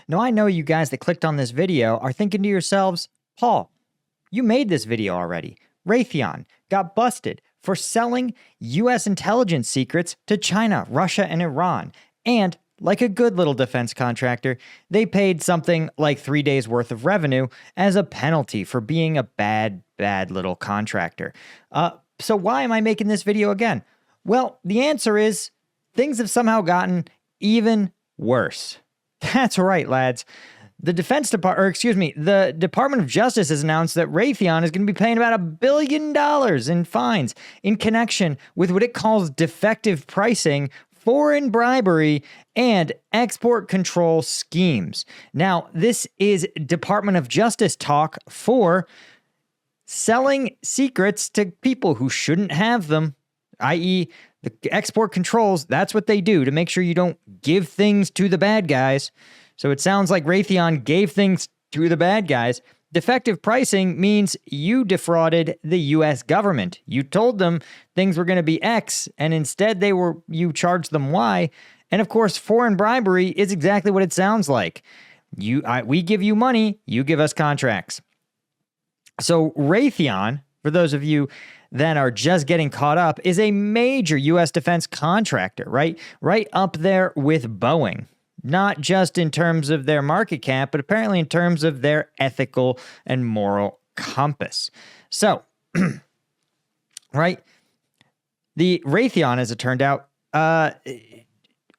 Now, I know you guys that clicked on this video are thinking to yourselves, Paul, you made this video already. Raytheon got busted for selling U.S. intelligence secrets to China, Russia, and Iran. And like a good little defense contractor, they paid something like 3 days worth of revenue as a penalty for being a bad little contractor. So why am I making this video again? Well, the answer is things have somehow gotten even worse. That's right, lads. The the Department of Justice has announced that Raytheon is going to be paying about $1 billion in fines in connection with what it calls defective pricing, foreign bribery, and export control schemes. Now, this is Department of Justice talk for selling secrets to people who shouldn't have them, i.e., the export controls. That's what they do to make sure you don't give things to the bad guys. So it sounds like Raytheon gave things to the bad guys. Defective pricing means you defrauded the U.S. government. You told them things were going to be X, and instead you charged them Y. And of course, foreign bribery is exactly what it sounds like. We give you money, you give us contracts. So Raytheon, for those of you that are just getting caught up, is a major U.S. defense contractor, right? Right up there with Boeing. Not just in terms of their market cap, but apparently in terms of their ethical and moral compass. So, right, the Raytheon, as it turned out,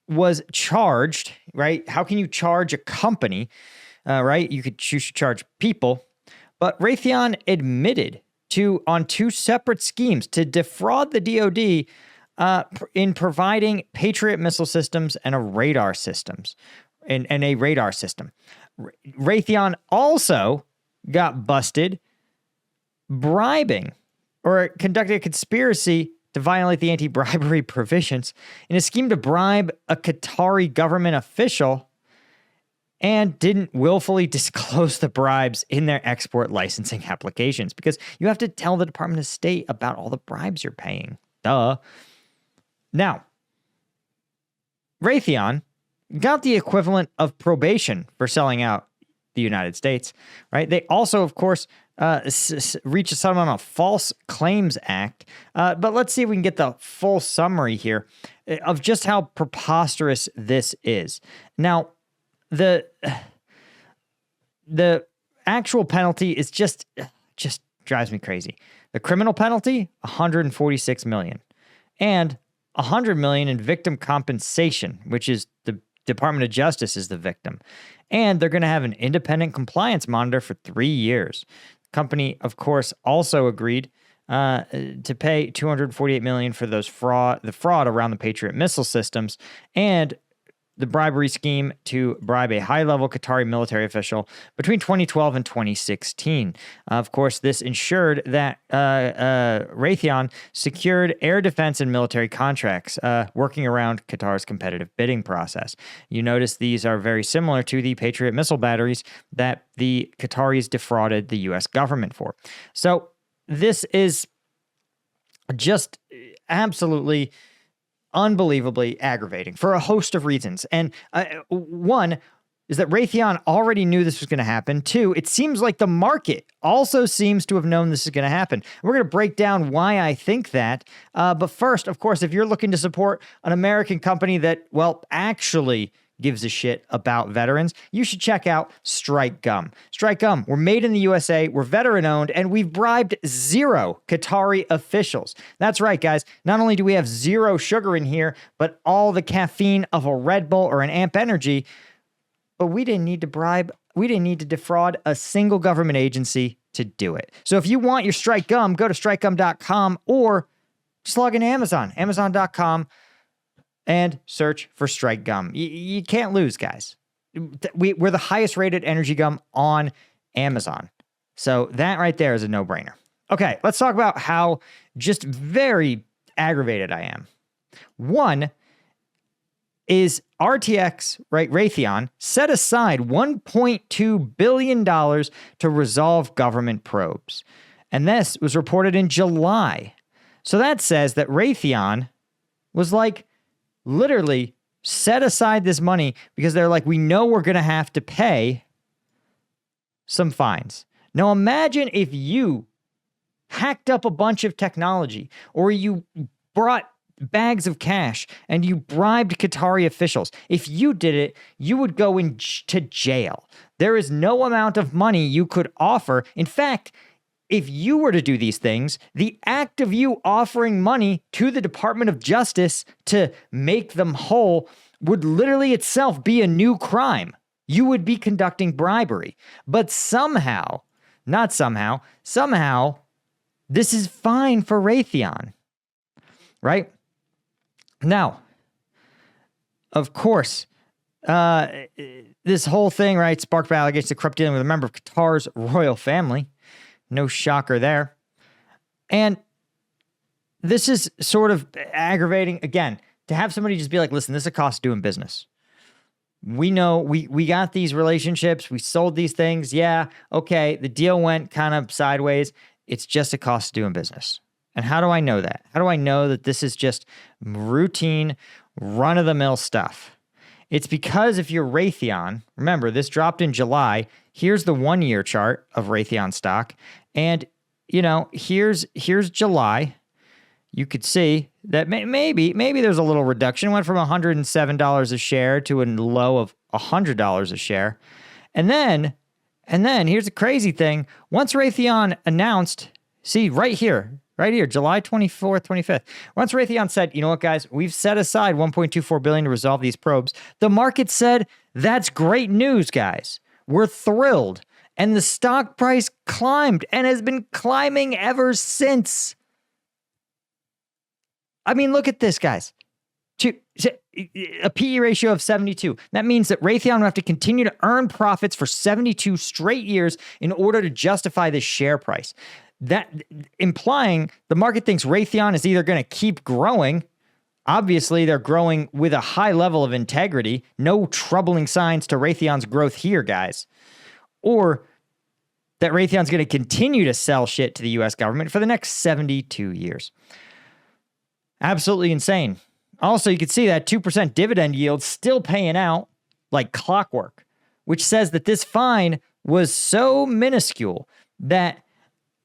was charged, right? How can you charge a company, right? You could choose to charge people, but Raytheon admitted on two separate schemes to defraud the DoD in providing Patriot missile systems and a radar systems, and a radar system. Raytheon also got busted bribing or conducted a conspiracy to violate the anti-bribery provisions in a scheme to bribe a Qatari government official, and didn't willfully disclose the bribes in their export licensing applications, because you have to tell the Department of State about all the bribes you're paying. Duh. Now, Raytheon got the equivalent of probation for selling out the United States, right? They also, of course, reached a settlement on a False Claims Act. But let's see if we can get the full summary here of just how preposterous this is. Now, the actual penalty is just drives me crazy. The criminal penalty, $146 million, and $100 million in victim compensation, which is the Department of Justice is the victim. And they're going to have an independent compliance monitor for 3 years. The company, of course, also agreed to pay $248 million for the fraud around the Patriot missile systems, and the bribery scheme to bribe a high-level Qatari military official between 2012 and 2016. Of course, this ensured that Raytheon secured air defense and military contracts, working around Qatar's competitive bidding process. You notice these are very similar to the Patriot missile batteries that the Qataris defrauded the U.S. government for. So this is just absolutely unbelievably aggravating for a host of reasons. And one is that Raytheon already knew this was going to happen. Two, it seems like the market also seems to have known this is going to happen. We're going to break down why I think that. But first, of course, if you're looking to support an American company that, well, actually gives a shit about veterans, you should check out Strike Gum. Strike Gum, we're made in the USA, we're veteran-owned, and we've bribed 0 Qatari officials. That's right, guys. Not only do we have 0 sugar in here, but all the caffeine of a Red Bull or an Amp Energy, but we didn't need to defraud a single government agency to do it. So if you want your Strike Gum, go to strikegum.com or just log into Amazon, amazon.com, and search for Strike Gum. You can't lose, guys. We're the highest rated energy gum on Amazon. So that right there is a no-brainer. Okay, let's talk about how just very aggravated I am. One is RTX, right, Raytheon, set aside $1.2 billion to resolve government probes. And this was reported in July. So that says that Raytheon was like literally set aside this money because they're like, we know we're going to have to pay some fines. Now imagine if you hacked up a bunch of technology, or you brought bags of cash and you bribed Qatari officials. If you did it, you would go into jail. There is no amount of money you could offer. In fact, if you were to do these things, the act of you offering money to the Department of Justice to make them whole would literally itself be a new crime. You would be conducting bribery. But somehow, this is fine for Raytheon, right? Now, of course, this whole thing, right, sparked by allegations of corrupt dealing with a member of Qatar's royal family. No shocker there. And this is sort of aggravating, again, to have somebody just be like, listen, this is a cost of doing business. We know we got these relationships. We sold these things. Yeah, okay, the deal went kind of sideways. It's just a cost of doing business. And how do I know that? How do I know that this is just routine, run-of-the-mill stuff? It's because if you're Raytheon, remember, this dropped in July. Here's the 1-year chart of Raytheon stock. And, you know, here's July. You could see that maybe there's a little reduction. It went from $107 a share to a low of $100 a share. And then here's the crazy thing. Once Raytheon announced, see right here, July 24th, 25th. Once Raytheon said, you know what, guys, we've set aside $1.24 billion to resolve these probes, the market said, that's great news, guys. We're thrilled. And the stock price climbed and has been climbing ever since. I mean, look at this, guys. A PE ratio of 72. That means that Raytheon will have to continue to earn profits for 72 straight years in order to justify this share price. That implying the market thinks Raytheon is either going to keep growing. Obviously, they're growing with a high level of integrity. No troubling signs to Raytheon's growth here, guys. Or that Raytheon's going to continue to sell shit to the U.S. government for the next 72 years. Absolutely insane. Also, you can see that 2% dividend yield still paying out like clockwork, which says that this fine was so minuscule that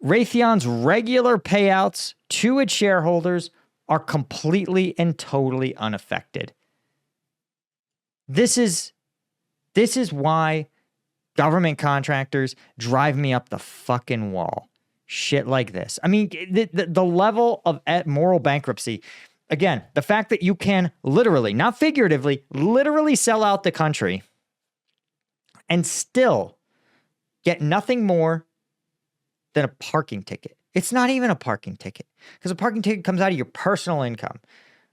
Raytheon's regular payouts to its shareholders are completely and totally unaffected. This is why government contractors drive me up the fucking wall. Shit like this. I mean, the level of moral bankruptcy. Again, the fact that you can literally, not figuratively, literally sell out the country and still get nothing more than a parking ticket. It's not even a parking ticket because a parking ticket comes out of your personal income,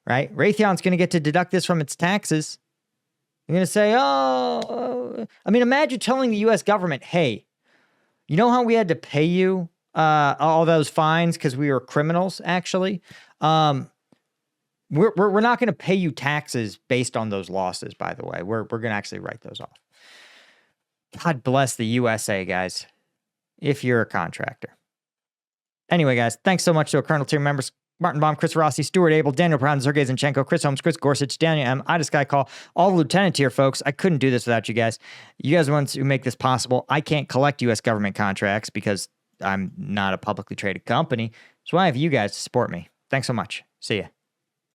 right? Raytheon's going to get to deduct this from its taxes. You're going to say, I mean, imagine telling the U.S. government, hey, you know how we had to pay you all those fines because we were criminals, actually? We're not going to pay you taxes based on those losses, by the way. We're going to actually write those off. God bless the USA, guys, if you're a contractor. Anyway, guys, thanks so much to our Colonel Tier members, Martin Baum, Chris Rossi, Stuart Abel, Daniel Brown, Sergei Zinchenko, Chris Holmes, Chris Gorsuch, Daniel M., Ida Skycall, all the Lieutenant Tier folks. I couldn't do this without you guys. You guys are the ones who make this possible. I can't collect U.S. government contracts because I'm not a publicly traded company. So I have you guys to support me. Thanks so much. See ya.